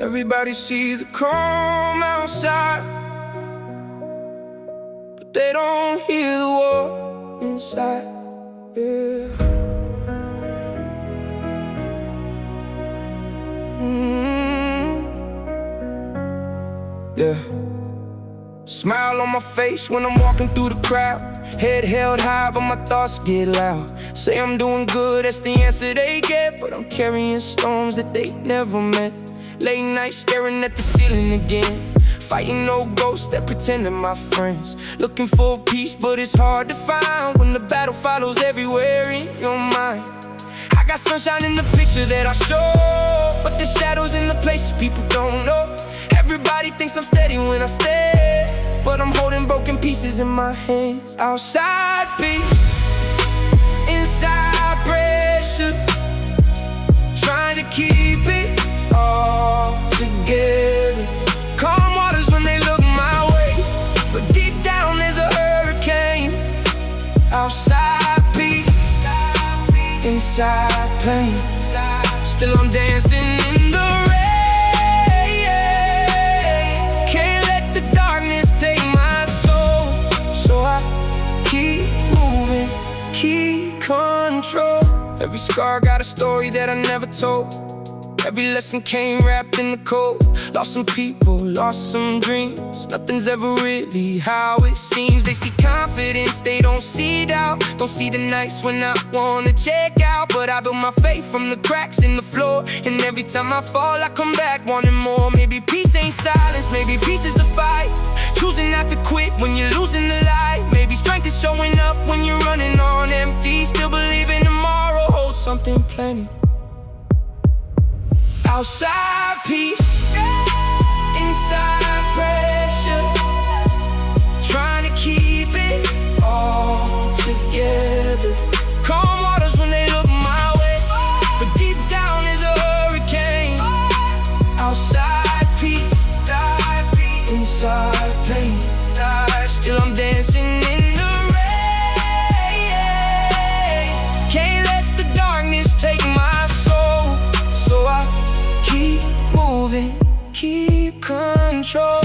Everybody sees the calm outside, but they don't hear the war inside. Yeah. Yeah. Smile on my face when I'm walking through the crowd. Head held high, but my thoughts get loud. Say I'm doing good, that's the answer they get, but I'm carrying storms that they never met. Late night staring at the ceiling again, fighting old ghosts that pretend they're my friends. Looking for peace, but it's hard to find when the battle follows everywhere in your mind. I got sunshine in the picture that I show, but the shadows in the places people don't know. Everybody thinks I'm steady when I stare, but I'm holding broken pieces in my hands. Outside peace, inside pressure, trying to keep it all together. Calm waters when they look my way, but deep down there's a hurricane. Outside peace, inside pain, still I'm dancing in the rain. Can't let the darkness take my soul, so I keep moving, keep control. Every scar got a story that I never told. Every lesson came wrapped in the cold. Lost some people, lost some dreams. Nothing's ever really how it seems. They see confidence, they don't see doubt. Don't see the nights when I wanna check out, but I built my faith from the cracks in the floor. And every time I fall, I come back wanting more. Maybe peace ain't silence, maybe peace is the fight. Choosing not to quit when you're losing the light. Maybe strength is showing up when you're running on empty. Still believing tomorrow holds something plenty. Outside peace, inside pressure, trying to keep it all together. Calm waters when they look my way, but deep down is a hurricane. Outside peace, inside pain, still I'm dancing in the rain. Can't let the darkness take my soul, so I keep moving, keep control.